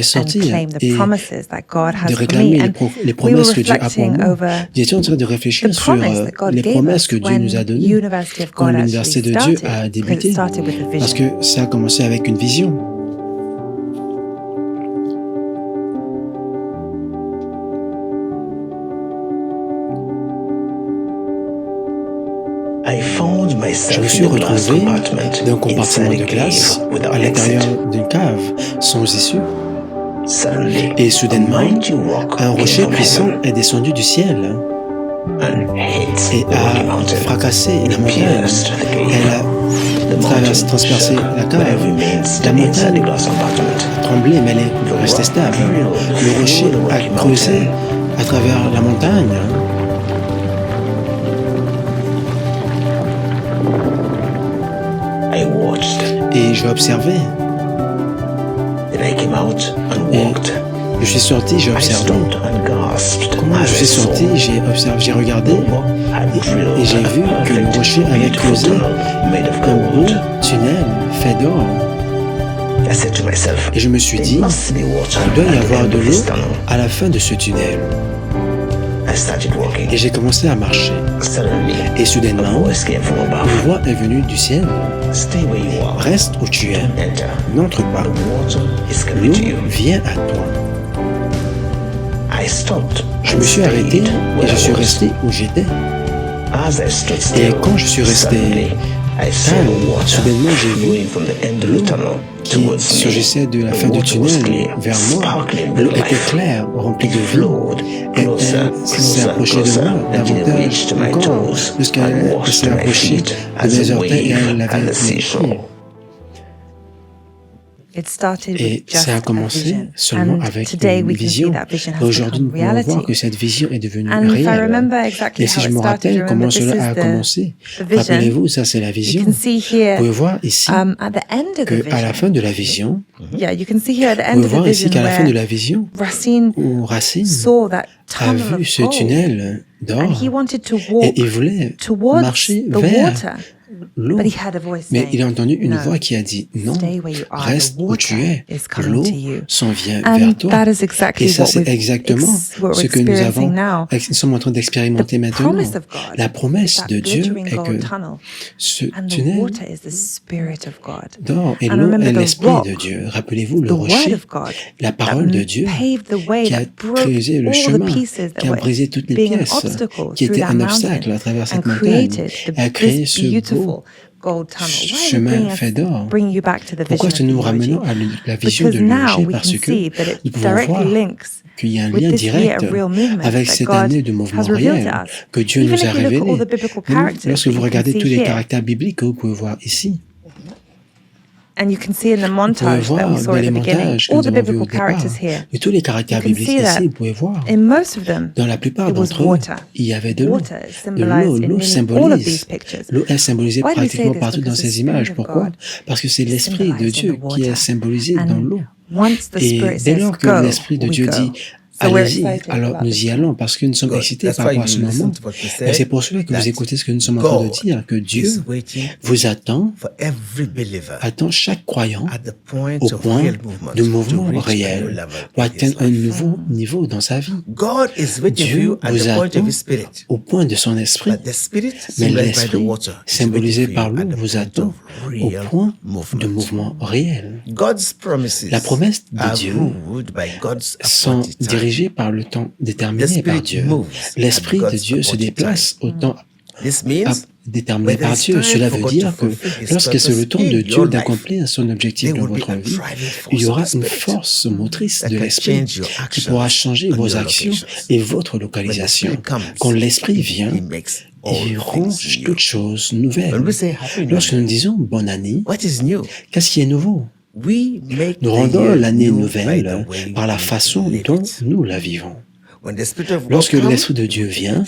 devais and sortir claim the et promises that God has de for me. réclamer And les we were promesses que Dieu a pour reflecting moi. over J'étais en train de réfléchir the sur promise that God les gave promesses us que Dieu when nous a données University of quand God l'université actually de Dieu started, a because it débuté, started with a parce vision. que ça a commencé avec une vision. Je me suis retrouvé d'un compartiment de glace à l'intérieur d'une cave sans issue. Et soudainement, un rocher puissant est descendu du ciel et a fracassé la montagne. Elle a transpercé la cave. La montagne a tremblé, mais elle est restée stable. Le rocher a creusé à travers la montagne. Et j'ai observé. Et je suis sorti, j'ai observé. Comment je suis sorti, j'ai observé, j'ai regardé et j'ai vu que le rocher avait creusé un beau tunnel fait d'or. Et je me suis dit, il doit y avoir de l'eau à la fin de ce tunnel. Et j'ai commencé à marcher. Et soudainement, une voix est venue du ciel. Reste où tu es, n'entre pas. L'eau vient à toi. Je me suis arrêté et je suis resté où j'étais. Et quand je suis resté calme, soudainement j'ai vu l'eau qui surgissait de la fin du tunnel vers moi. L'eau était claire, remplie de vie. Et elle s'est approchée de moi davantage encore jusqu'elle s'est approchée de mes orteils et elle l'avait touché. Et ça a commencé seulement avec une vision. Et aujourd'hui, nous pouvons voir que cette vision est devenue réelle. Et si je me rappelle comment cela a commencé, rappelez-vous, ça c'est la vision. Vous pouvez voir ici qu'à la fin de la vision, vous pouvez voir ici qu'à la fin de la vision, où Racine a vu ce tunnel d'or et il voulait marcher vers l'eau. Mais il a entendu une voix qui a dit non, reste où tu es, l'eau s'en vient vers toi. Et ça c'est exactement ce que nous sommes en train d'expérimenter maintenant. La promesse de Dieu est que ce tunnel d'or et l'eau est l'esprit de Dieu. Rappelez-vous le rocher, la parole de Dieu qui a creusé le chemin, qui a brisé toutes les pièces, qui était un obstacle à travers cette montagne, a créé ce beau chemin fait d'or. Pourquoi est-ce que nous nous ramenons à la vision de l'rocher? Parce que nous pouvons voir qu'il y a un lien direct avec cette année de mouvement réel que Dieu nous a révélé. Même lorsque vous regardez tous les caractères bibliques que vous pouvez voir ici, And you can see in the vous pouvez montage that voir we saw dans at les the beginning, montages que all nous the avons vus au biblical départ, characters here. et tous les caractères You can bibliques see that ici, vous pouvez voir. In most of them, Dans la plupart it was d'entre eux, water. il y avait de l'eau. Water is De symbolized l'eau, in l'eau nearly all of these symbolise. pictures. L'eau est symbolisée Why do we say pratiquement this? partout dans Because the ces images. Spirit of Pourquoi? God Parce que c'est is l'Esprit de symbolized in Dieu the qui est water. symbolisé And dans l'eau. once the Et Spirit dès says lors que go, l'Esprit de we Dieu go. dit So we're allez-y, excited alors about nous this. y allons parce que nous sommes excités par rapport à ce moment. Et c'est pour cela que vous écoutez ce que nous sommes en train de dire, que Dieu vous attend chaque croyant au point de mouvement réel pour atteindre un nouveau niveau dans sa vie. Dieu vous attend au point de son esprit, mais l'esprit, symbolisé par l'eau, vous attend au point de mouvement réel. La promesse de Dieu sont dirigés par le temps déterminé par Dieu. L'Esprit de Dieu se déplace au temps déterminé par Dieu. Cela veut dire que lorsque c'est le temps de Dieu d'accomplir son objectif dans votre vie, il y aura une force motrice de l'Esprit qui pourra changer vos actions et votre localisation. Quand l'Esprit vient, il rend toutes choses nouvelles. Lorsque nous disons bonne année, qu'est-ce qui est nouveau? Nous rendons l'année nouvelle par la façon dont nous la vivons. Lorsque l'Esprit de Dieu vient,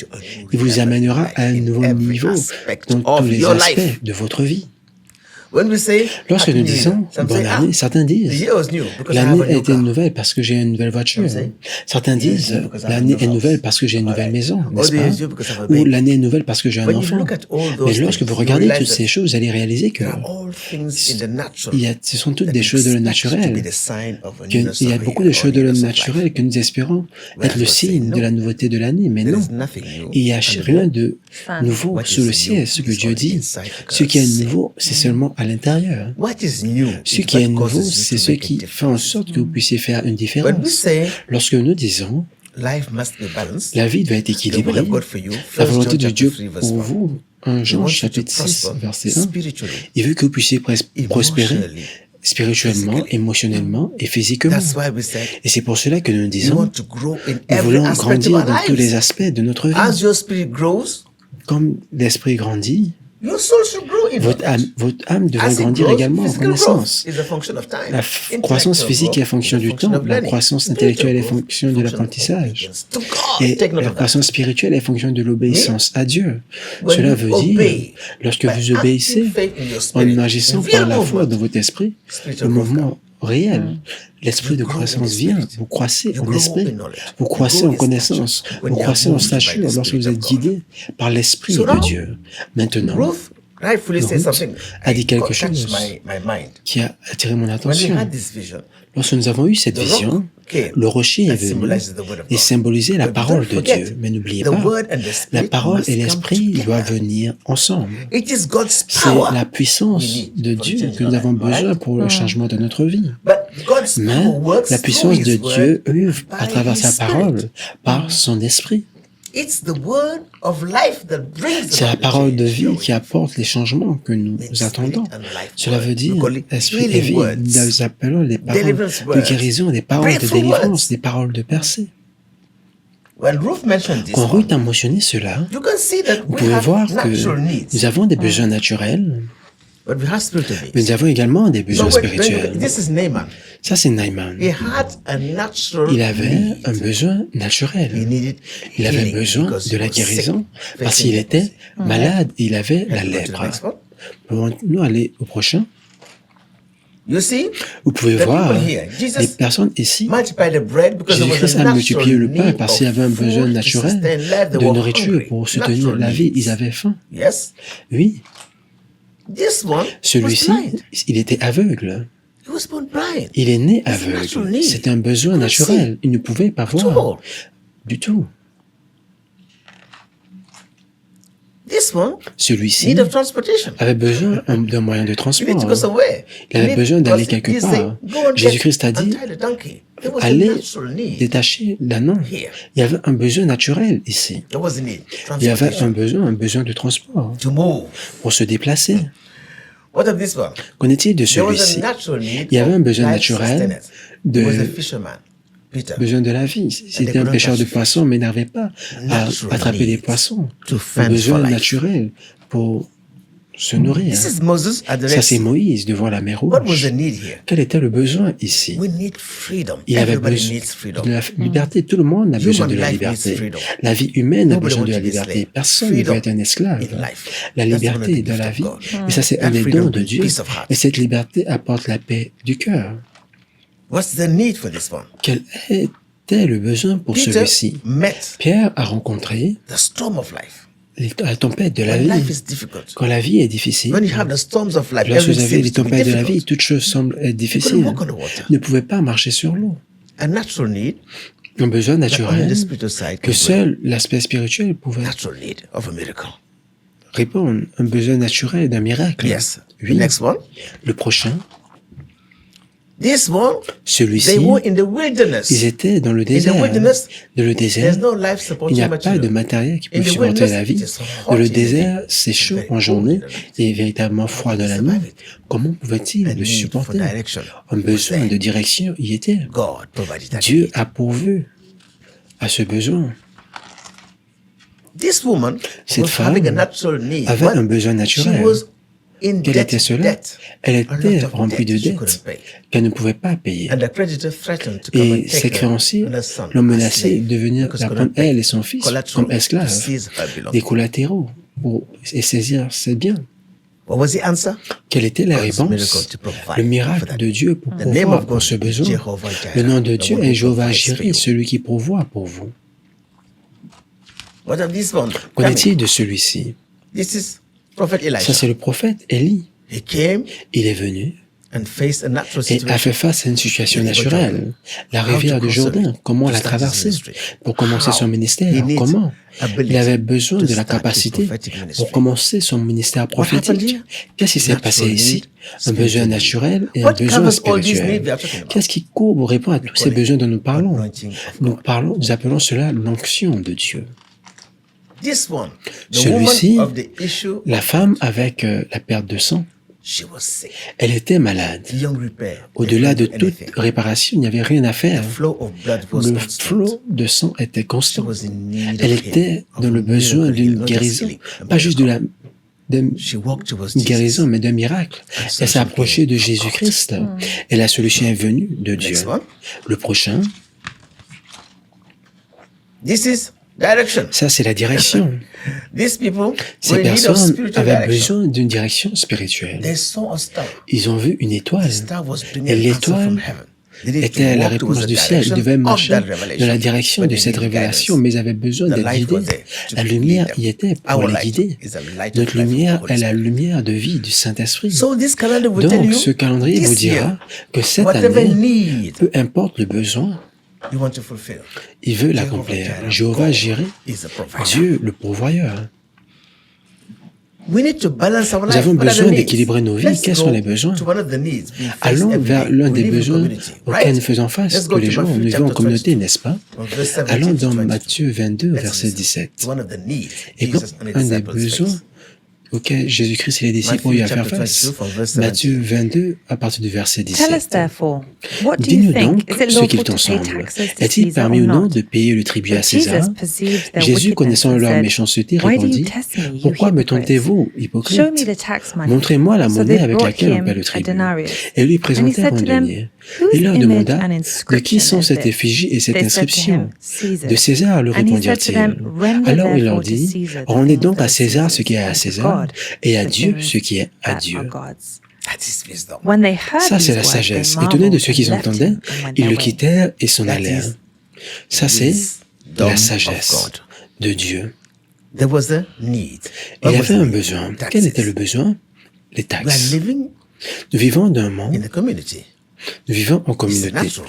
il vous amènera à un nouveau niveau dans tous les aspects de votre vie. When we say Lorsque Happy nous New Year, disons some bonne say, année, certains the disent year was new because I have l'année a a new été car. nouvelle parce que j'ai une nouvelle voiture. say, Certains the year is disent new because I have a l'année new est house. nouvelle parce que j'ai une nouvelle Alright. maison, Or n'est-ce the year pas? is new because I have a Ou baby. l'année est nouvelle parce que j'ai un When you enfant. look at all Mais those lorsque things, vous you regardez realize toutes that ces choses, vous allez réaliser que there are all things in the natural ce sont toutes that des we choses de le expect to be naturel. the sign of a qu'il newness y a of a beaucoup year de or choses de le newness of life. naturel que nous espérons être le God said signe de no. la nouveauté de l'année, mais There non. is nothing new Il n'y a under rien the- de nouveau What sous is le new ciel. Ce que is Dieu already dit, inside the ce qui est God. nouveau, c'est seulement à l'intérieur. What is new Ce is qui est what nouveau, causes you c'est to ce make a qui fait en difference. sorte que vous puissiez faire une When we différence. say Lorsque nous disons life must be balanced, la vie doit être the will équilibrée, of God for you, la 1 volonté John de chapter Dieu 3 verse pour 1. vous, 1 He Jean wants you to chapitre 6, prosper verset 1, spiritually, il veut que vous puissiez prospérer emotionally. spirituellement, physically. émotionnellement et physiquement. That's why we said Et c'est pour cela que nous we disons, want to grow in nous every voulons aspect of grandir our dans tous les lives. aspects de notre vie. As your spirit grows, Comme l'esprit grandit, your soul should grow in votre âme devrait As it grandir grows, également en physical connaissance. growth is a function of time. La croissance physique est fonction du temps, la croissance intellectuelle est fonction de l'apprentissage. Et la croissance spirituelle est fonction de l'obéissance à Dieu. Cela veut dire, lorsque vous obéissez en agissant par la foi dans votre esprit, le mouvement réel, l'esprit de croissance vient, vous croissez en esprit, vous croissez en connaissance, vous croissez en stature lorsque vous êtes guidé par l'esprit de Dieu. Maintenant, Ruth rightfully said something a dit quelque touched chose my mind. qui a attiré mon When we attention. had this vision, Lorsque nous avons eu cette the vision, rock came le rocher est that venu symbolizes the word of et God. symbolisait la But parole don't de forget, Dieu. Mais n'oubliez the pas, word and the la spirit parole must et come l'esprit together. doivent venir ensemble. It is God's C'est power. la puissance de Dieu que nous avons besoin pour le changement de notre vie. But God's Mais power works la puissance through de His Dieu word œuvre à by travers His sa Spirit. parole, par son esprit. It's the word of life that brings C'est la about the parole de change. vie qui apporte les changements que nous attendons. Cela veut dire esprit et vie. Nous appelons les paroles de guérison, des paroles de délivrance, des paroles de percée. When Ruth mentioned this Quand one, Ruth a mentionné cela, you can see that vous we pouvez have voir natural que needs, nous avons des besoins naturels, but we have spiritual needs. mais nous avons également des So besoins when spirituels. this is Naaman. Ça, c'est Naaman. He had a natural Il avait need. un besoin He naturel. needed Il avait healing besoin because de he la was guérison sick, parce facing qu'il était leprosy. malade et il avait la Let's go to the lèpre. next one. Pouvons-nous aller au prochain? You see, Vous pouvez the voir people here, Jesus les personnes ici. multiplied the bread because there was Jésus-Christ a a multiplié le natural pain parce qu'il y avait un need of besoin food to naturel sustain life. They de were nourriture hungry. pour soutenir Natural la vie. needs. Ils avaient faim. Yes, Oui, this one was celui-ci, blind. il était aveugle. He was born blind. Il est né It's a natural aveugle. need. C'était un besoin Couldn't naturel. Il ne pouvait pas At voir all. du tout. This one Celui-ci need of transportation. avait besoin d'un moyen de You need to transport. go somewhere. Il avait You need- besoin d'aller because quelque he said, part. go and Jésus-Christ a get- dit, untie the donkey. There was a allez natural need détacher l'ânon. here. Il y avait un besoin naturel ici. There was a need. Il y avait Transportation. un besoin de transport To move. pour se déplacer. What of this one? Qu'en est-il de There was a celui-ci? natural need Il y avait for un besoin life naturel sustenance. He was a de fisherman, Peter. besoin de la vie. C'était un pêcheur de poissons, mais n'arrivait pas à attraper des poissons. To Un fend for besoin life. naturel pour se nourrir. This is Moses at the Ça, Red c'est Sea. Moïse devant la mer What was Rouge. the need here? Quel était le besoin ici? We need freedom. Il avait Everybody besoin needs freedom. de la liberté. Tout le monde a besoin de la life liberté. needs freedom. La vie humaine a Nobody besoin de wants la to be liberté. slave. Personne ne Freedom veut être un esclave. in life. La That's one of liberté the de gifts la of vie. God. Et ça, c'est That un des freedom dons de brings Dieu. peace of heart. Et cette liberté apporte la paix du cœur. What's the need for this one? Quel était le besoin pour Peter celui-ci? met Pierre a rencontré the storm of life. la tempête de la When life vie. is difficult, Quand la vie est difficile, when you have the storms of life, lorsque vous everything avez les seems to be tempêtes de la vie, difficult. toute chose semble être You couldn't difficile. walk on the water. Ne pouvez pas marcher sur l'eau. A natural need Un besoin that only naturel the spiritual side que can bring. seul l'aspect spirituel pouvait Natural need of a miracle. répondre. Un besoin naturel d'un miracle. Yes. The Oui. next one. Le prochain, This one, celui-ci, they were in the wilderness. ils étaient dans le In the désert. wilderness, Dans le there's désert, no life il supporting n'y a pas de material. matériel qui In peut the supporter wilderness, la vie. it is hot Dans le in the désert, day. c'est chaud Very en cold journée in the night. et véritablement froid dans la nuit. survive it. Comment pouvait-il A le need for supporter? direction. Un besoin was de there. direction y était. God provided that Dieu need. a pourvu à ce besoin. This woman Cette was having a femme natural need. avait What? un besoin She naturel. was in Quel debt, était cela? debt. Elle A était lot of remplie de debt she dettes couldn't pay. qu'elle ne pouvait pas payer. And the creditor threthrened to come Et and ses take her créanciers and her son l'ont as menacé slave de venir because la couldn't prendre pay. elle et son fils Collateral comme to esclaves, seize her belongings. des collatéraux pour saisir ses biens. What was the answer? Quelle était la God's miracle réponse? to provide Le for miracle that. de Dieu pour The name pourvoir of pour God ce is besoin. Jehovah Jireh, Le nom de the Dieu one est who Jéhovah provides for Jireh, you. celui qui pourvoit pour vous. What of this one? Qu'en Coming. est-il de celui-ci? This is Prophet Ça, Elijah. c'est le prophète Élie. He came Il est venu and faced a natural et a situation. fait face à une situation The river Jordan. naturelle. La How to rivière de cross Jourdain, it, comment to la start his traverser ministry. pour commencer How? son ministère? He needs Comment? ability Il avait besoin to de la start his capacité prophetic ministry. pour commencer son ministère What happened prophétique. here? Qu'est-ce qui s'est Natural passé ici? need, Un spiritual besoin need. naturel et un What besoin covers all these needs spirituel. we are talking about? Qu'est-ce qui couvre ou répond à tous ces call it besoins dont nous parlons? anointing of God. Nous appelons cela l'onction de Dieu. This one, the Celui-ci, woman of the issue, la femme avec la perte de sang, she was sick. elle était malade. Beyond repair. Au-delà de They couldn't do toute anything. réparation, il n'y avait rien à faire. The flow of blood was Le constant. flot de sang était She constant. was in need Elle of était healing, dans of le a besoin miracle, d'une not just guérison, healing, a pas juste de miracle. She walked towards une Jesus. guérison, mais d'un miracle. Elle s'est approchée de Jésus-Christ et la solution est venue de Dieu. Next one. Le prochain, This is direction. ça c'est la direction. These people Ces were in need of personnes spiritual avaient direction. besoin d'une direction spirituelle. They saw a star. Ils ont vu une étoile. The star was bringing Et an answer l'étoile from heaven. They needed to était la walk towards réponse the du ciel. Ils direction devaient of marcher that dans la revelation. direction But de they cette needed révélation, guidance. mais ils avaient besoin The d'être light guidés. was there to La lead lumière them. y était pour Our les light guider. is the light of Notre life of the lumière Holy est la Spirit. lumière de vie du Saint-Esprit. So this calendar will tell Donc, you ce calendrier vous this year, dira que cette whatever année, need peu importe le besoin, you want to fulfill, il veut l'accomplir. Jéhovah Jireh, is the provider. Dieu le pourvoyeur. We need to balance our Nous life. avons What are the besoin needs? d'équilibrer nos vies. Let's Quels go sont les besoins? to one of the needs we face Allons every vers day. l'un We des live in besoins community, auxquels right? nous faisons face Let's tous go les to jours. Nous Matthew vivons en chapter communauté, 22, n'est-ce pas? from verse Allons 17 to dans 22. Matthieu 22, Let's verset listen. 17. It's one of the needs Et comme Jesus and his un des disciples besoins faced. auxquels Jésus-Christ et les disciples ont eu à faire face. Matthieu 22, à partir du verset Tell us 17. therefore, what do you Dis-nous think? donc Is it ce lawful qu'il to t'en pay semble. taxes to Est-il Caesar permis or ou non not? de payer le tribut à But César? Jesus perceived their Jésus, wickedness connaissant and leur said, méchanceté, Why do you répondit, test me, you pourquoi me hypocrites? tentez-vous, Show me hypocrite? the tax money. Montrez-moi la So monnaie they avec brought laquelle on him paie le a tribut. denarius. Et lui And he présentèrent said un to them, denier. Whose Il leur image demanda, and de inscription qui sont is cette this? effigie et cette They said to inscription? him, Caesar. De César, lui And he said to them, répondirent-ils. Render Alors il leur therefore to dit, Caesar the rendez things donc that à are César ce qui est à Caesar's, and to César, God et à the Dieu things ce qui est à that are Dieu. God's. That is wisdom. When they heard Ça, c'est these la words, sagesse. they Étonnés de marveled ce qu'ils and left entendaient, him and went ils their le way. quittèrent et s'en That allèrent. is Ça, c'est wisdom la of sagesse God. de Dieu. There was a need. Il What y was avait the un need? besoin. Taxes. Quel était le besoin? Les We are taxes. living Nous vivons dans un in monde, the community. nous vivons en It's communauté. natural.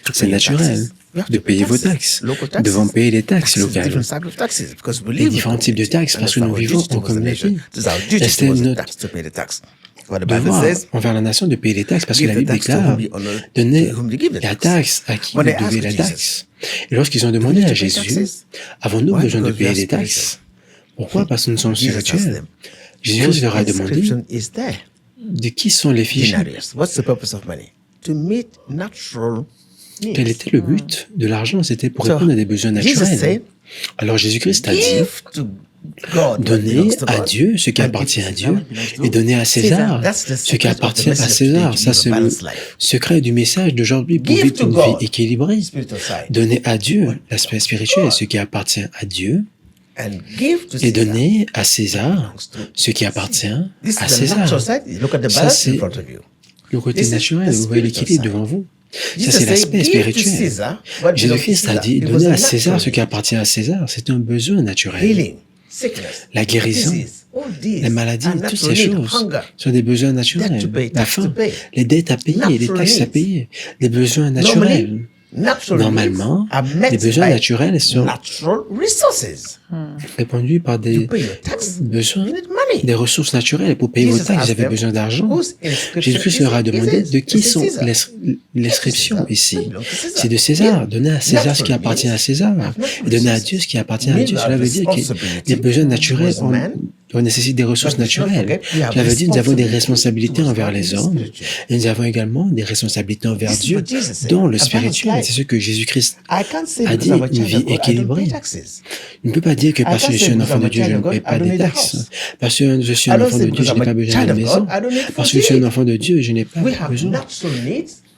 to C'est pay your naturel taxes. You have de to pay payer vos taxes. taxes. Local Nous taxes. devons payer les taxes Taxes, locales. different types of taxes, because we Les live in différents types de community, taxes and parce it's que nous our vivons duty en towards the nation. communauté. It is our duty Et c'est towards the notre tax to pay the tax. What the Bible devoir says, envers la nation de payer les taxes parce que give la the Bible tax to déclare whom you honor, donnez to whom you give the la tax. taxe à qui When vous they asked devez la Jesus, taxe. Et lorsqu'ils ont do we demandé need à to pay Jésus, taxes? avons-nous Why? besoin de Because we payer are les taxes? Pourquoi? Parce que nous sommes Jesus asked spirituels. them, Jésus leur a whose demandé inscription is there? de qui sont les fichiers. Denarius. What's the purpose of money? To meet natural needs. Quel était le but de l'argent? C'était pour So, répondre à des besoins Jesus naturels. said, Alors Jésus-Christ a dit, give to God what donnez belongs to à God, Dieu ce qui and appartient give à to Dieu Caesar what belongs to et donnez à César That's the ce qui secret of the appartient à message of César. today to Ça, live a c'est le balanced life. secret du message d'aujourd'hui pour Give vivre to une God. vie équilibrée. Spiritual side. Donnez à Dieu l'aspect spirituel, ce qui appartient à Dieu, And give to et Caesar. donnez à César ce qui appartient This à is the natural César. side. Look at the Ça, balance c'est in front of you. le côté This is naturel, the vous voyez spiritual l'équilibre side. devant vous. Ça, Jesus c'est said, l'aspect give to spirituel. Caesar what belongs to Jésus-Christ a Caesar. dit, It was donnez a à César natural ce qui appartient à César. C'est un besoin naturel. healing, sickness, La guérison, disease, all these la maladie, are toutes natural ces need, choses hunger. sont des besoins Debt to naturels. pay, La tax to faim, pay. les dettes à payer, les Natural taxes à needs. payer, les besoins naturels. Normally, natural Normalement, needs are met les besoins by naturels sont natural resources. répondus par des To pay your tax, besoins, you need money. des ressources naturelles. Pour payer vos Jesus taxes, vous asked avez them, besoin d'argent. whose inscription Jésus-Christ is leur a it? demandé It is- de qui it is sont Caesar. l'inscription It ici. belongs to Caesar. C'est de César. Yeah. Donnez à César ce qui Natural appartient à needs César. have natural Et donnez à resources. Dieu ce qui appartient à Mean Dieu. our Cela veut dire que responsibility les besoins naturels towards man, on nécessite des ressources but we should not naturelles. forget we have Cela veut dire que nous avons des responsibility responsabilités towards envers God les in the hommes. spiritual. Et nous avons également des responsabilités envers This is Dieu what Jesus said. dans le A balanced spirituel. life. C'est ce que Jésus-Christ I can't say a because dit, I'm a une child vie of God, I don't équilibrée. pay taxes. Il ne peut pas dire que parce que can't je suis say un because enfant I'm de a Dieu, je child ne of God, paie I pas don't des need a taxes. house. Parce que je suis I un don't enfant say de Dieu, because je I'm n'ai a pas besoin child d'une of maison. God, I don't need Parce que je suis un food. enfant de Dieu, je n'ai pas We have besoin. natural needs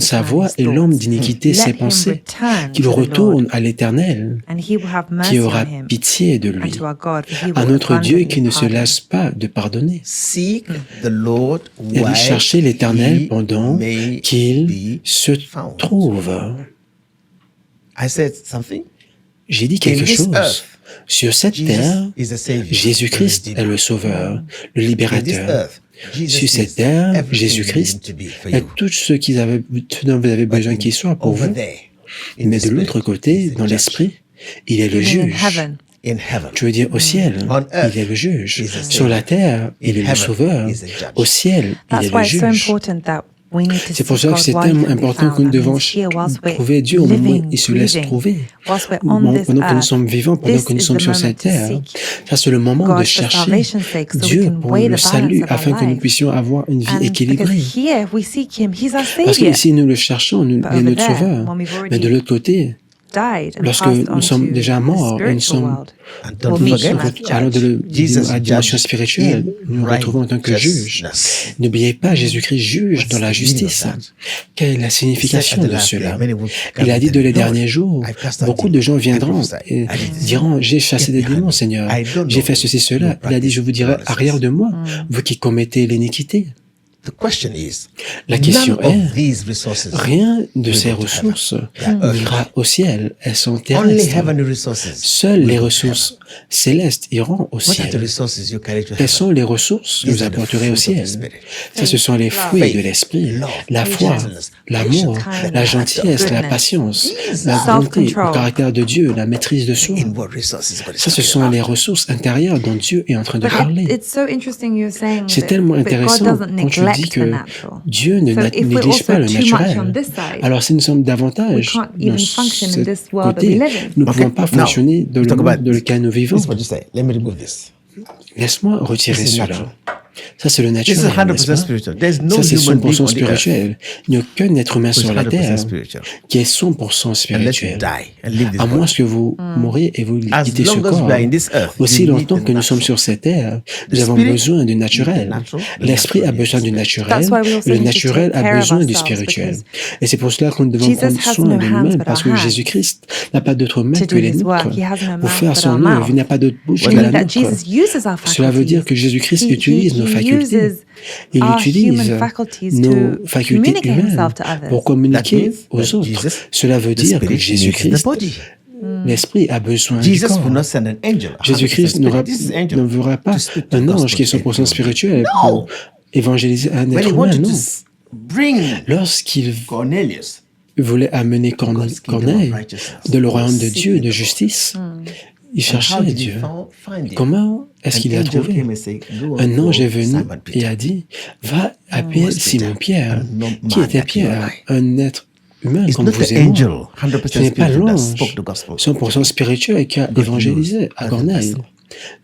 entende sa voix et l'homme d'iniquité ses pensées, qu'il retourne à l'Éternel, qui aura pitié de lui, à notre Dieu qui ne se lasse pas de pardonner. Seek the Lord Et de chercher l'Éternel he pendant may qu'il be se found. trouve. I said something. J'ai dit In quelque this chose. earth, Sur cette Jesus terre, is the Savior, Jésus-Christ the est le Sauveur, le In this libérateur. earth, Jesus Sur cette is terre, everything you Jésus-Christ need to be for est you. tout ce dont vous avez besoin qu'il soit pour Over vous. there, in Mais the de spirit, l'autre côté, he's the dans judge. l'esprit, il est le You mean in juge. heaven? In heaven, Je veux dire, au ciel, On earth, il est le juge. he's the Sur la Savior. terre, il In est le heaven, Sauveur. he's the judge. Au ciel, il That's est why le it's so juge. important that we need to C'est pour seek ça que God c'est while he tellement can be important found. que nous That devons means here, whilst we're trouver Dieu au moment où living, il se laisse breathing, trouver. whilst we're on this Pendant que nous earth, sommes vivants, pendant this que nous is sommes the sur moment cette to terre, seek ça c'est le moment God de for chercher salvation's sake, so we Dieu can pour weigh le the salut, balance of afin our que nous life. puissions avoir une vie And because équilibrée. here, if we seek him, he's our Parce savior. qu'ici, nous le cherchons, il But est over notre there, Sauveur. when we've Mais de already l'autre côté, died and lorsque passed nous on sommes to déjà the morts et nous spiritual sommes world, And we'll don't meet forget, him as judge. alors Jesus à la dimension judged spirituelle, nous nous retrouvons en tant que juge. righteousness. N'oubliez pas, Jésus-Christ juge What's dans la the meaning of justice. that? Quelle est la He said signification at the de last cela? day, many will come Il a dit and de les tell, derniers jours, I cast out beaucoup de demons, gens I viendront prophesied, et I did this. diront, j'ai chassé Get des behind démons, me. Seigneur. I don't J'ai know fait ceci, you. cela. You Il a dit, je vous dirai, practice arrière de moi, Mm. vous qui commettez l'iniquité. The question is, La question none of est, these resources rien de will ces go to heaven. ressources They are earthly. n'ira au ciel. Elles sont Only terrestres. heavenly resources. Seules will les go to ressources célestes iront au heaven. What are the ciel. resources you carry to Quelles heaven? sont les ressources que These vous are the apporterez au fruit of ciel? the Spirit. Ça, ce sont les fruits de l'esprit. Love, La foi, gentleness, l'amour, patience, la gentillesse, la goodness, patience, la self-control. bonté, le caractère de Dieu, la maîtrise de soi. In what resources God is Ça, ce talking sont about. les ressources intérieures dont Dieu est en train de But parler. it's so interesting you're saying C'est that, tellement but God intéressant doesn't quand tu dis neglect the que natural. Dieu ne So if we're néglige pas also le too much on naturel. this side, Alors si nous sommes we davantage can't dans even function in ce this world that we côté, live in. nous ne pouvons Okay, pas now, fonctionner dans le talk monde about dans lequel nous vivons. This is what you say. Let me remove this. Laisse-moi retirer This is cela. natural. Ça, c'est le This is naturel, 100% n'est-ce pas? spiritual. There's no Ça, c'est human being 100% on the earth spirituel. Il n'y a aucun être humain who is sur la 100% terre spiritual. qui est 100% Unless you spirituel. die and leave this À moins body. que vous mouriez et vous As quittez ce long as corps. we are in this earth, Aussi you need longtemps the que nous sommes natural. sur cette terre, nous The avons spirit besoin du needs naturel. the natural, the L'esprit a natural besoin needs du the naturel. That's why we also Le need to naturel take a care of besoin du ourselves, spirituel. because Et c'est pour cela que nous devons Jesus prendre has soin no de hands nous-mêmes, but parce our que hands Jésus-Christ n'a pas d'autres mains to que do les his work. nôtres He has no pour mouth faire but son our œuvre. mouth. Il n'a pas d'autre bouche que Meaning la that nôtre. Jesus uses our Cela veut dire que faculties. Jésus-Christ He utilise nos facultés. uses Il our utilise human faculties nos to facultés communicate humaines himself to others. pour That communiquer means aux that autres. Jesus, Cela veut the dire que spirit needs the Jésus-Christ, body. l'esprit a besoin du Jesus corps. will not send an angel. 100% Jésus-Christ spirit. This is angel n'enverra pas to speak the un ange gospel qui est to 100% everyone. spirituel No! pour évangéliser un When être he humain, wanted non. to bring Lorsqu'il Cornelius, voulait amener God's kingdom Corneille of righteousness, de le he royaume was de seeking Dieu, de the justice, il Lord. And how cherchait did he Dieu. find him? Comment est-ce An qu'il l'a angel trouvé? came and said, "Go Un and ange call est venu Simon et Peter." a dit, va appeler Who was Simon-Pierre. Peter? A Qui man était like you and Pierre? I. Un être humain It's comme not vous the et moi. angel, Ce 100% n'est pas spirit that l'ange spoke the gospel. 100% spirituel qui a God évangélisé used à as a Corneille. vessel.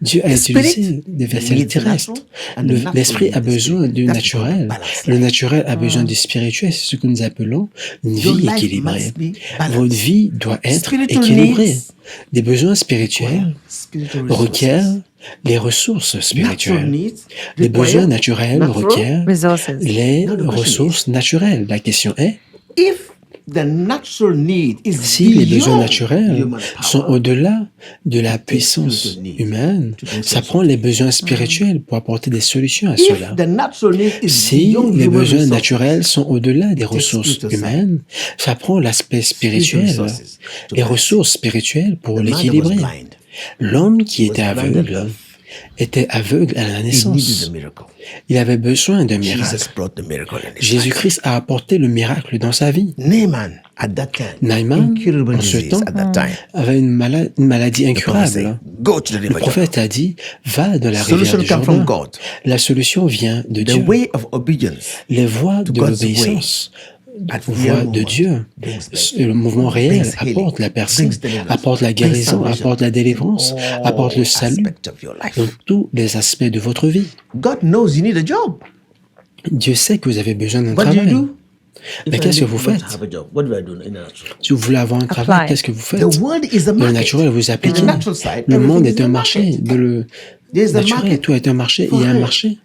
Dieu a The utilisé spirit des vaisselles needs the terrestres. natural, and the natural L'esprit needs a the besoin spirit. du That's naturel. called balance Le life. naturel a besoin du spirituel. C'est ce que nous appelons une Your vie life équilibrée. must be balanced. Votre vie doit être Spiritual équilibrée. needs Des besoins spirituels spiritual resources. requièrent les ressources Natural spirituelles. needs Les require besoins naturels natural. requièrent Resources. les Now the question ressources naturelles. La question est, If the natural need is si les besoins beyond naturels human sont power, au-delà de la takes puissance spiritual needs humaine, to bring ça prend les besoins spirituels pour apporter des solutions à cela. if the natural need is Si beyond les human besoins resources, naturels sont au-delà des takes ressources spiritual side. humaines, ça prend l'aspect spirituel, resources to les balance. ressources spirituelles pour the man that was l'équilibrer. blind, L'homme qui was était blind at aveugle birth. était aveugle à la he needed naissance. a miracle. Il avait besoin d'un Jesus miracle. brought the miracle in his life. Jésus-Christ a apporté le miracle dans sa vie. Naaman at that time, Naaman, incurable en ce disease temps, at that time. avait une maladie The prophet said, incurable. go to the Le river Jordan. prophète a dit, va dans la rivière Solution du come from Jourdain. God. La solution vient de The Dieu. way of obedience Les voies de God's l'obéissance, at voie real de moment Dieu, brings life, le mouvement réel brings healing, apporte la personne, brings deliverance, apporte la brings guérison, salvation. apporte la délivrance, all apporte le salut aspects of your life. dans tous les aspects de votre vie. God knows you need a job. Dieu sait que vous avez besoin d'un What do you travail. do? Mais If qu'est-ce I que vous want faites? to have a job, what do I do in the natural? Si vous voulez avoir un travail, Apply. qu'est-ce que vous faites? The world is a Dans le market. naturel, vous In appliquez. the natural side, Le monde everything est is un a marché. market. Dans le There's a naturel, market tout est un marché. Il y a un marché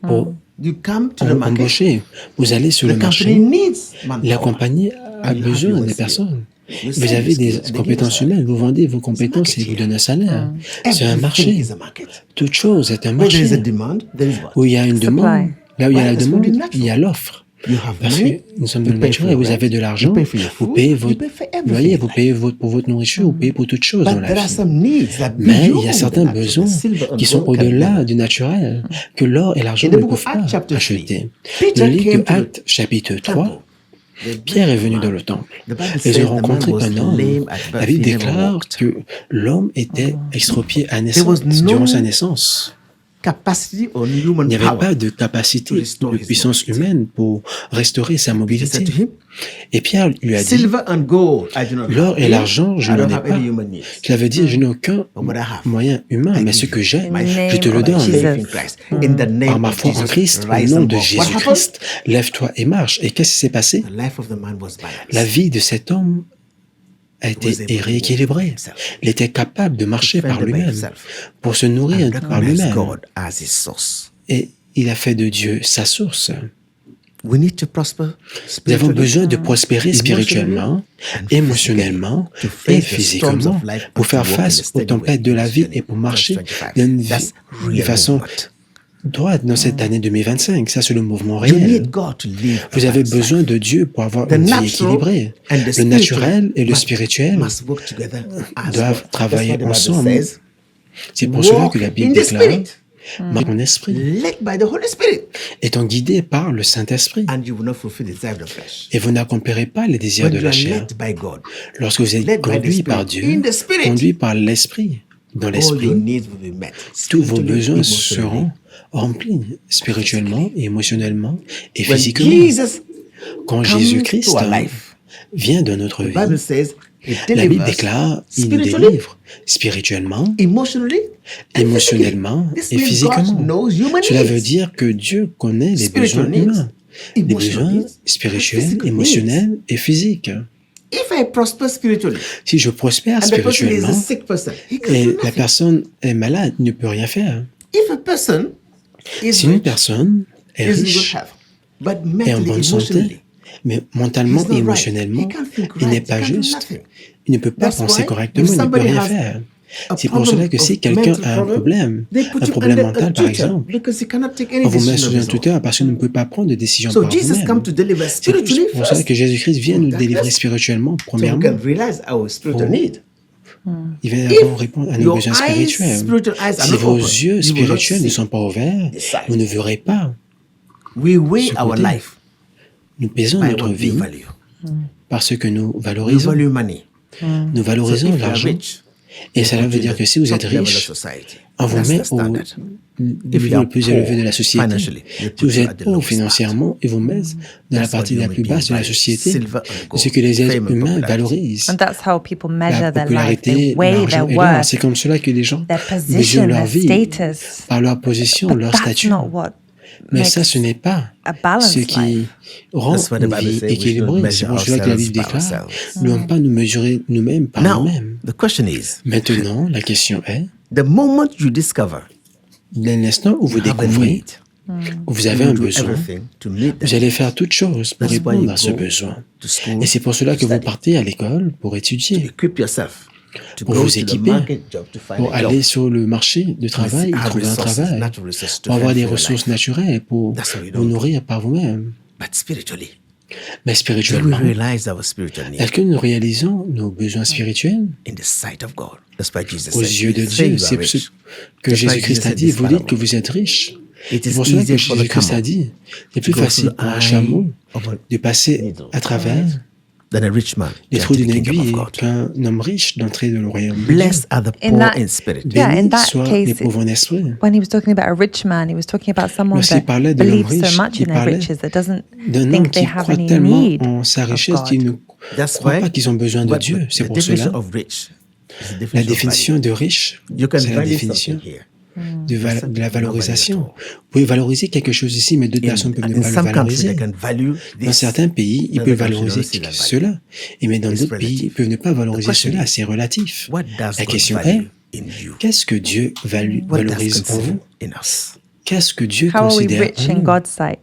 pour You come to the market. embaucher. Vous allez sur The le marché. company needs manpower. La compagnie a And you have besoin your des skill. personnes. You Vous sell avez your des skills and they give you compétences a salary. humaines, vous vendez vos compétences et market vous donnent un salaire. C'est un Everything marché. is a market. Toute chose est un Where there is a marché. demand, there is what? Où il y a une demande, là où il y a la Right, demande, it's really il y a l'offre. Parce que nous sommes dans le naturel, vous avez de l'argent, vous payez votre loyer, vous payez pour votre nourriture, vous payez pour toutes choses dans la vie. Mais il y a certains besoins qui sont au-delà du naturel, que l'or et l'argent ne peuvent pas acheter. Dans le livre d'Actes, chapitre 3, Pierre est venu dans le temple. Ils ont rencontré un homme. La Bible déclare que l'homme était extropié à naissance, durant sa naissance. Il n'y avait pas de capacité, de puissance humaine pour restaurer sa mobilité. Et Pierre lui a dit, l'or et l'argent, je n'en ai pas. Cela veut dire, je n'ai aucun moyen humain, mais ce que j'ai, je te le donne. Par ma foi en Christ, au nom de Jésus-Christ, lève-toi et marche. Et qu'est-ce qui s'est passé? La vie de cet homme a été rééquilibrée. Il était capable de marcher par lui-même, pour se nourrir par lui-même. Et il a fait de Dieu sa source. Nous avons besoin de prospérer spirituellement, émotionnellement et physiquement pour faire face aux tempêtes de la vie et pour marcher de façon droite dans cette année 2025. Ça, c'est le mouvement réel. Vous avez besoin de Dieu pour avoir une vie équilibrée. Le naturel et le spirituel doivent travailler ensemble. C'est pour cela que la Bible déclare, marche mon esprit, étant guidé par le Saint-Esprit. Et vous n'accomplirez pas les désirs de la chair. Lorsque vous êtes conduit par Dieu, conduit par l'Esprit, dans l'Esprit, tous vos besoins seront remplis spirituellement, émotionnellement et physiquement. Quand Jésus-Christ vient dans notre vie, la Bible déclare, il nous délivre spirituellement, émotionnellement et physiquement. Cela veut dire que Dieu connaît les besoins humains, les besoins spirituels, émotionnels et physiques. Si je prospère spirituellement et la personne est malade, ne peut rien faire. Si une personne est riche et en bonne santé, mais mentalement et émotionnellement, il n'est pas juste. Il ne peut pas penser correctement, il ne peut rien faire. C'est pour cela que si quelqu'un a un problème mental par exemple, on vous met sous un tuteur parce qu'il ne peut pas prendre de décision par vous-même. C'est pour cela que Jésus-Christ vient nous délivrer spirituellement, premièrement. Il vient répondre à nos besoins spirituels. Si vos yeux spirituels ne sont pas ouverts, vous ne verrez pas ce côté. Nous pesons notre vie parce que nous valorisons. Nous valorisons l'argent. Et cela veut dire que si vous êtes riche, on vous met au niveau le plus élevé de la société. Si vous êtes pauvre financièrement, ils vous mettent dans la partie la plus basse de la société, ce que les êtres humains valorisent. La popularité, l'argent et l'or. C'est comme cela que les gens mesurent leur vie par leur position, leur statut. Mais ça, ce n'est pas ce qui rend une vie équilibrée. C'est pour cela que la Bible déclare, nous ne devons pas nous mesurer nous-mêmes par nous-mêmes. Maintenant, la question est, dans l'instant où vous découvrez, où vous avez un besoin, vous allez faire toutes choses pour répondre à ce besoin. Et c'est pour cela que vous partez à l'école pour étudier, pour vous équiper, pour aller sur le marché du travail, trouver un travail, pour avoir des ressources naturelles, pour vous nourrir par vous-même. Mais spirituellement, est-ce que nous réalisons nos besoins spirituels aux yeux de Dieu? C'est ce que Jésus-Christ a dit. Vous dites que vous êtes riche. C'est pour cela que Jésus-Christ a dit, c'est plus facile pour un chameau de passer à travers les trous d'une aiguille qu'un homme riche d'entrer dans le royaume de Dieu. Béni soit les pauvres en esprit. When he was talking about a rich man, he was talking about someone Lorsqu'il parlait that de l'homme believes riche, so much il in their parlait riches that doesn't d'un homme think qui they have croit any tellement need en sa of richesse qu'il God. ne croit pas qu'ils ont besoin de Dieu. C'est pour cela, la définition de riche, c'est la définition de la valorisation. Vous pouvez valoriser quelque chose ici, mais d'autres personnes peuvent ne pas le valoriser. Dans certains pays, ils peuvent valoriser cela, mais dans d'autres pays, ils peuvent ne pas valoriser cela. C'est relatif. La question est, qu'est-ce que Dieu valorise en vous? Qu'est-ce que Dieu How are we considère rich en in nous? God's sight?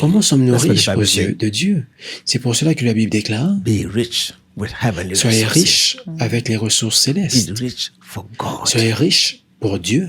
Comment sommes-nous riches aux yeux de Dieu? C'est pour cela que la Bible déclare, soyez riches avec les ressources célestes. Soyez riches pour Dieu.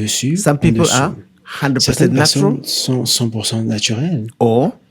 au-dessus, Some en people dessous. are 100% Certaines natural personnes sont 100% naturelles or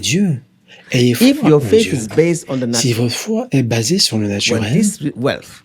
Dieu. Ayez foi If your en faith Dieu. is based on the Si natural, votre foi est basée sur le when naturel, this wealth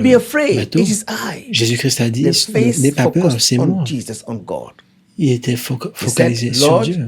Don't be afraid. bateau, It is I. Jésus-Christ a dit, The face n'aie pas peur, focused c'est on moi. Jesus, on God. Il était He focalisé said, sur Lord, Dieu.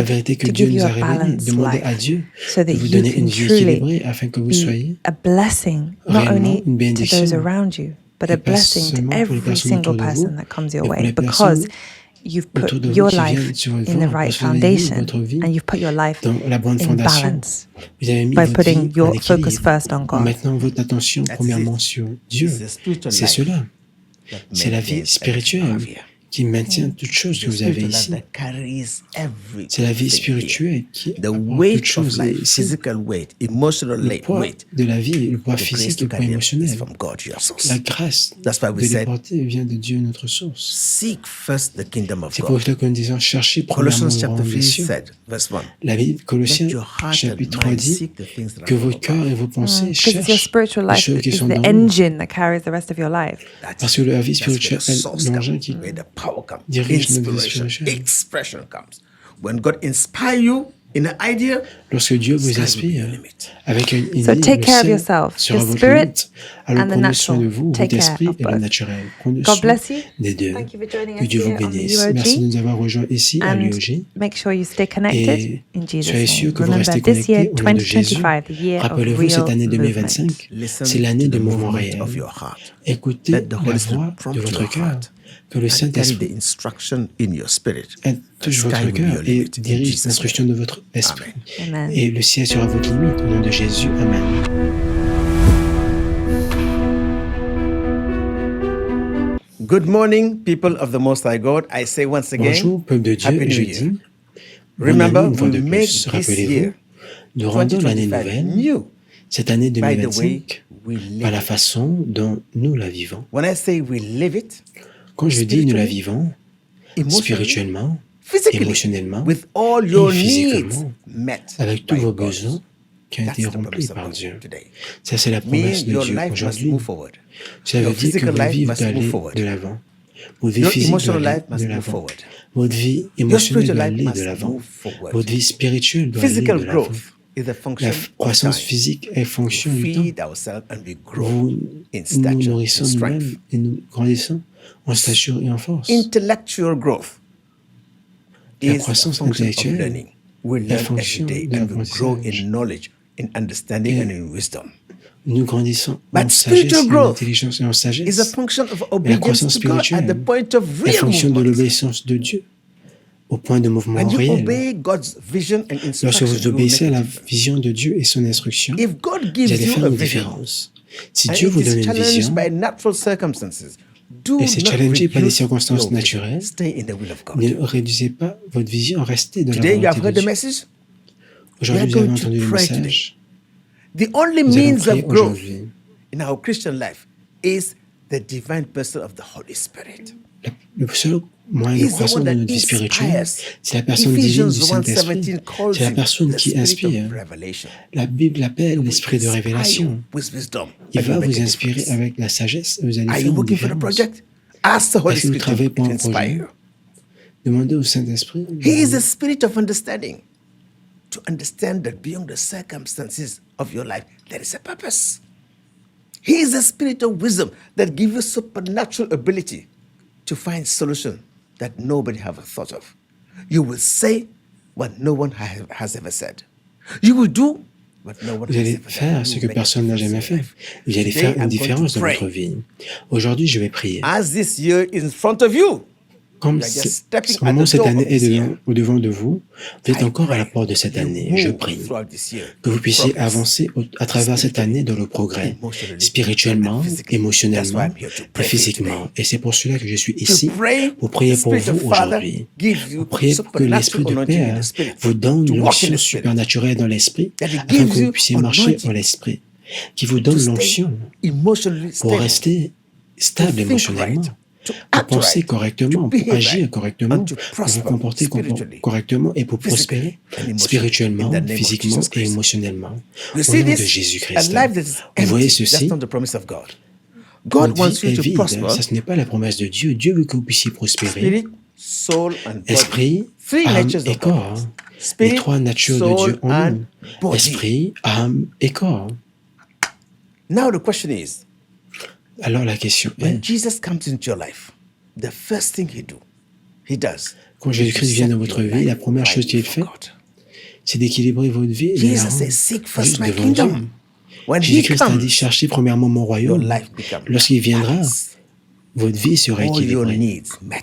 God vérité que to Dieu give you nous a a révélée. balanced Demandez à life Dieu so de that vous you donner can une vie truly équilibrée afin que vous be soyez a blessing, not réellement only une to those bénédiction around you, but et a pas blessing to seulement pour les every personnes single autour de person vous, that comes your mais pour way. les Because personnes you've autour put de vous your qui life viennent sur votre in the voie, right parce que vous avez mis foundation votre vie and you've put your life dans la bonne in fondation. balance Vous avez mis by votre putting vie en your focus équilibre, first on en God. mettant votre attention That's premièrement it. sur Dieu. It's the spiritual C'est life cela. that C'est la vie maintains spirituelle everything you have here. qui maintient toutes choses It's que the vous avez spiritual life ici. that carries everything C'est la vie here. spirituelle qui The apporte toutes weight of choses. life, Et c'est physical weight, emotional le poids weight, de la vie, le poids the grace physique, to le poids carry them is émotionnel. from God, your source. La grâce That's why we de les said, porter vient de Dieu, notre source. seek first the kingdom of C'est pour God. cela que nous disons chercher premièrement Colossians le chapter royaume 3 des cieux. said, verse 1, La Bible, Colossiens let your heart chapitre and 3 mind dit seek the things that que are votre above. cœur et vos pensées Because it's your cherchent spiritual les life choses qui is sont the dans le haut. engine that carries the rest of your life. Parce que la vie That's where the spirituelle source est l'engin comes, qui where the power comes, dirige notre vie inspiration, spirituelle. expression comes. When God inspires you in an idea, Lorsque Dieu vous sky will be inspire your limit. avec une So idée, take le care of ciel yourself. sera Your votre spirit limite. Alors and the prenez soin de natural. vous, Take votre care esprit of et le both. naturel. Prenez God soin bless you. des deux. Thank you for joining Que us Dieu vous here on the bénisse. UOG. Merci de nous avoir rejoints ici à And l'UOG. make sure you stay connected Et in Jesus' soyez sûrs name. que vous Remember, restez this year, connectés au nom de Jésus. 2025, the year of Rappelez-vous, cette real année movement. 2025, Listen c'est l'année to de the mouvement movement réel. of your heart. Écoutez Let the la Holy Spirit voix prompt de votre your cœur, heart que le and carry the Saint-Esprit instruction in your spirit. touche Sky votre will be cœur your et limit in dirige Jesus' l'instruction name. de votre esprit. Amen. Et le ciel sera votre limite au nom de Jésus. Amen. Good morning, people of the Most High God. I say once again, Bonjour, peuple de Dieu, Happy et New je Year. dis, bonne Remember, année une fois we de make plus. this Rappelez-vous, year, nous rendons l'année 2025, nouvelle, new cette année by the way 2025, we par la live it. façon dont nous la vivons. When I say we live it, Quand je dis nous la spiritually, vivons, emotionally, spirituellement, physically, émotionnellement, with all your et needs physiquement, met avec tous by vos God. besoins qui ont That's été the remplis promise of par God Dieu. today. Ça, c'est la promesse Meaning de your Dieu life must aujourd'hui. move forward. Cela Your veut dire que physical votre life vie must doit move aller forward. de l'avant. Votre vie Your physique doit emotional aller life must de move l'avant. forward. Votre vie Your émotionnelle spiritual doit life aller de must l'avant. move forward. Votre vie spirituelle doit aller Physical de l'avant. growth is a La function of croissance time. physique est fonction We du temps. feed ourselves and we grow Vous in nous stature and nourrissons strength. nous-mêmes et nous grandissons en stature et en force. Intellectual growth La is a croissance function of intellectuelle learning. We est learn every fonction day de and we grow l'apprentissage. in knowledge, in understanding Et and in wisdom. Nous grandissons But en spiritual sagesse, en growth intelligence et en Is a sagesse. function of Et la obedience croissance to God at the spirituelle point of est real fonction de movement. l'obéissance de Dieu au point de mouvement When you réel. obey God's vision and Lorsque instruction, vous you will obéissez à make a la difference. vision de Dieu et son instruction, If God vous gives allez you faire a une vision différence. Si and Dieu vous it donne is une challenged vision by natural circumstances, do et c'est not challengé par des reduce circonstances your vision. naturelles, Stay in the will of God. ne réduisez pas votre vision, restez dans la Today you have volonté de heard the Dieu. message. Aujourd'hui, We vous are avez going to entendu le pray message. The only Nous allons means prier of growth aujourd'hui. in our Christian life is the divine person of the Holy Spirit. Le seul moyen de He's the croissance one dans that notre vie spirituelle, inspires. c'est la personne divine Ephesians du Saint-Esprit. 1:17 calls C'est la him personne the qui spirit inspire. of revelation. La Bible l'appelle He will l'esprit de inspire révélation. you with wisdom Il and va you make vous a inspirer difference. avec la sagesse et vous allez Are faire you une working for a différence. project? Ask the Holy Est-ce que vous Spirit travaillez to pour un inspire projet? you. Demandez au Saint-Esprit. He is the spirit of understanding. To understand that beyond the circumstances of your life, there is a purpose. He is the spirit of wisdom that gives you supernatural ability to find solution that nobody have thought of. You will say what no one has ever said. You will do what no one Vous has allez ever done. faire You ce will que make a personne n'a difference jamais in fait. your life. Vous allez Today, faire une I'm going to différence dans pray. votre vie. Aujourd'hui, je vais prier. As this year is in front of you, Comme you are just stepping au moment où at the cette door année of est this year. au-devant de vous, vous êtes I encore à la pray porte de cette you année. Je move prie throughout this year que vous puissiez progress. avancer à travers cette année dans le progrès, Emotionally, spirituellement, and physically. That's why émotionnellement I'm here to et pray for you physiquement. today. Et c'est pour cela que je suis To ici pray, pour prier the pour Spirit of vous Father aujourd'hui. gives you Pour prier pour que l'Esprit de supernatural anointing in Père the Spirit, vous donne to walk in l'onction the Spirit. supernaturelle dans l'Esprit, That it afin gives que vous you puissiez marcher anointing dans l'Esprit, qui vous donne to stay l'onction emotionally pour stable, rester stable to think émotionnellement, right, to pour act penser right, correctement, to pour behave agir right, correctement, and to pour vous prosper comporter spiritually, correctement et pour physically, prospérer and emotionally, spirituellement, in the name of physiquement Jesus et Christ. émotionnellement. You Au see nom de this? A Jésus-Christ. life that is Vous voyez empty, that's ceci? not the promise of God. God Votre wants vie you est to vide. prosper, Ça, ce n'est pas la promesse de Dieu. Dieu veut que vous puissiez prospérer. spirit, soul, and body. Esprit, Three âme natures et of corps. God. Les Spirit, trois natures de soul, Dieu en and nous. body. Esprit, âme et corps. Now the question is, Alors la question when est, Jesus comes into your life, the first thing he does, quand is Jésus-Christ to vient set dans votre your vie, la life première right chose qu'il before fait, God. c'est d'équilibrer votre vie et de la Jesus rendre says, seek first juste my devant Dieu. kingdom. When he Jésus-Christ a dit, comes, cherchez premièrement mon your royaume. life becomes Lorsqu'il viendra, balanced. votre vie sera All your équilibrée. needs met.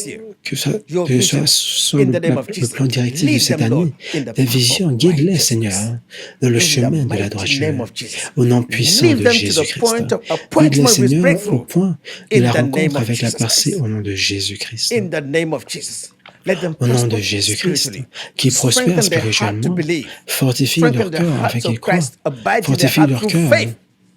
this year. que ce Your soit vision, sur in le, the name of le Jesus. plan directif de Lead cette them, Lord, année. in the Ta path vision, of guide-les, righteousness. Seigneur, dans le In chemin the de la mighty droiture, name of Jesus. au nom puissant Lead de them to the Jésus-Christ. point of Guide-les, appointment with Seigneur, au breakthrough. point de In la the name rencontre of avec la Jesus percée Christ. au nom de Jésus-Christ. In the name of Jesus. Let them Au nom de prosper Jésus-Christ, spiritually. qui prospèrent Strengthen their heart to spirituellement, believe. fortifie leur Strengthen the cœur hearts afin qu'ils of croient, Christ. Abide in their fortifie heart leur through cœur faith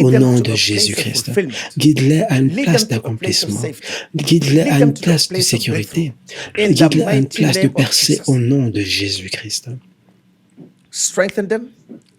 Au nom de Jésus-Christ, guide-les à une place d'accomplissement, guide-les à une place de sécurité, guide-les à une place de percée au nom de Jésus-Christ. Strengthen them,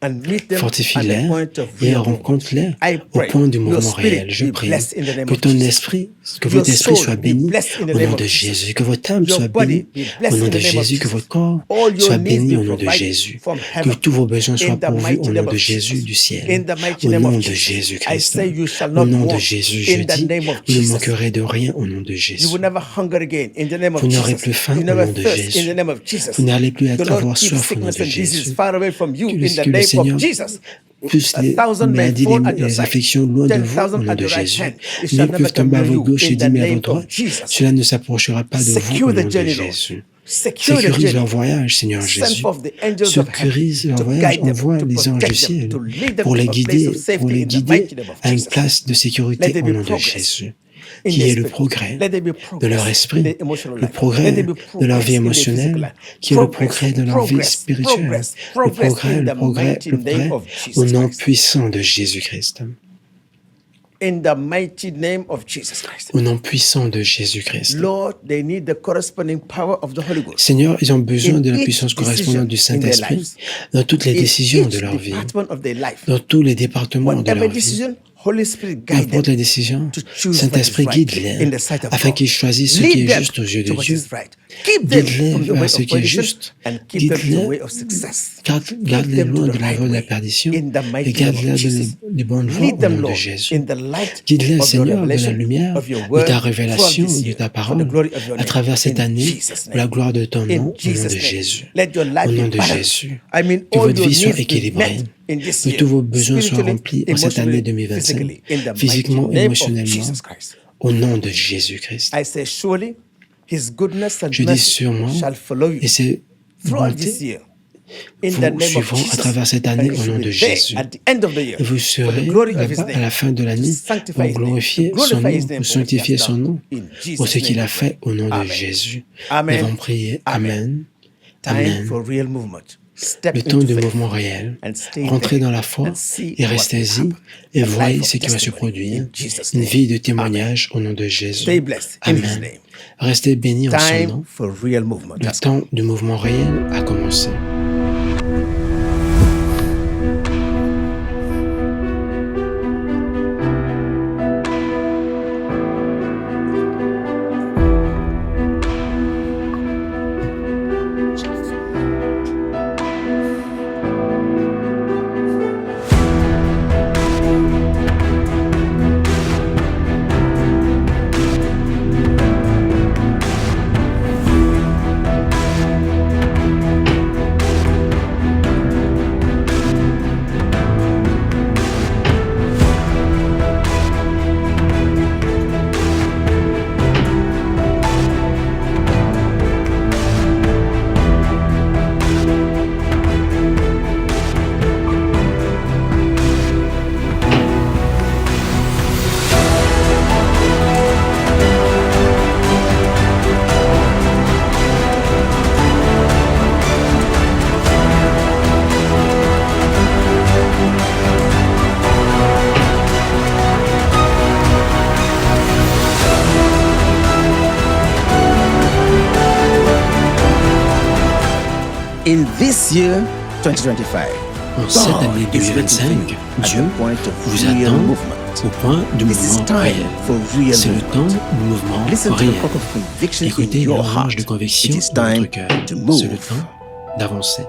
and meet them at the Fortifie-les point of et real movement. rencontre-les I au pray point du your mouvement spirit réel. Je be prie blessed in the name que of ton Jesus. esprit, que Your votre esprit soul soit be béni blessed in the au name nom of de Jesus. Jésus, que votre âme Your soit body bénie be blessed au nom in de the name of Jésus, que Jesus. votre corps All your soit needs béni be au nom de provided Jésus, from que heaven. tous vos besoins soient In the pourvus mighty au nom name de of Jésus Jesus. du ciel, In the mighty au name nom of de Jesus. I Jésus-Christ. say you shall Au not nom de want. Jésus, je In the dis, name of vous ne Jesus. manquerez de rien au nom de You Jésus. will never hunger again in the name of Vous n'aurez Jesus. plus faim You au never nom de thirst in the Jésus. name of Jesus. Vous n'allez plus The Lord avoir keep soif au nom sickness de and disease Jésus. far away from you Que in the le name Seigneur of Jesus. pousse A les thousand may maladies, fall at your les side, afflictions loin de vous au 10,000 nom at de your right Jésus. hand. It Mais shall never peuvent tomber come à near votre you gauche et in the 10 000 à name votre droite. of Jesus. Cela ne s'approchera pas de vous Secure au the nom de journey, Lord. Jésus. Secure the Sécurise leur journey. voyage, Seigneur Send Jésus. forth the angels of heaven Sécurise leur to voyage. guide them, Envoie to les anges du protect them, ciel to lead them pour to les a place guider, of safety pour les in the guider mighty name of à une Jesus. place de Let sécurité there au be nom de progress Jésus. in Qui their est le spirit. progrès Let there be de progress leur in esprit, their emotional le life. Let progrès there be de leur progress vie in their physical émotionnelle, life. qui est le Progress, progrès de leur vie progress, spirituelle, progress, le progress progrès, in le the progrès, mighty le name progrès of au Jesus nom Christ. puissant de Jésus-Christ. In the mighty name of Jesus Christ. Au nom puissant de Jésus-Christ. Lord, they need the corresponding power of the Holy Ghost. Seigneur, ils ont besoin In de la each puissance correspondante du decision in their Saint-Esprit lives. dans toutes les In décisions de each leur vie, department of their life. dans tous les départements de Whatever leur vie. decision, Holy Spirit Peu guide importe them les décisions, to choose what is Saint-Esprit right guide-les in the sight of afin God. qu'ils choisissent ce qui Lead est them juste aux yeux to de what Dieu. is right. Keep them Guide-les from the way vers ce of qui est perdition juste. and keep them to the Guide-les, way of success. garde-les Lead them loin to de the la right voie de la way perdition in the et mighty name garde-les of Jesus. des bonnes voies Lead au them, nom de Lord, Jésus. in the light Guide-les, of your Seigneur, de la revelation lumière of your de word ta throughout révélation, this de year ta for the parole, glory of your à name. travers cette In année, Jesus' pour la name. gloire de ton nom, In au nom de Jesus' name. Jésus. Let your life Au nom be de balanced. Jésus. I mean, Que all votre your vie soit needs be équilibrée. met in this Que year, tous vos besoins soient spiritually, remplis en cette année emotionally, 2025, physically, in the mighty physiquement, name of émotionnellement, Jesus Christ. au nom de Jésus-Christ. I say, surely His goodness and Je dis mercy sûrement, shall follow you et c'est throughout this bonté year. In the vous name of suivront à Jesus, travers cette and année you au should nom be de there Jésus. at the end of the year Et vous for the serez glory of His là-bas à name, la fin de to l'année sanctify pour His name, to glorifier son glorify His nom, name pour for what He sanctifier has son done. nom, In pour Jesus' ce qu'il name a we pray. fait au nom de Amen. Jésus. Amen. Nous avons prié. Amen. Time Amen. for real movement. Step Le temps into du faith mouvement réel. and stay Rentrez there dans la foi and see et what will restez-y happen. et A voyez life of ce qui va se testimony produire. in Jesus' Une name. vie de témoignage au nom de Jésus. Stay blessed in His Amen. name. Restez bénis en son Time nom. for real movement. Le Let's go. temps du mouvement réel a commencé. In this year, 2025, En cette année God is waiting for 2025, you at Dieu the point of vous real attend movement. au point du This is mouvement time réel. for real C'est le movement. temps du mouvement Listen to the réel. clock of conviction in Écoutez your l'orange heart. de conviction It is dans time votre cœur. to C'est le move. temps d'avancer.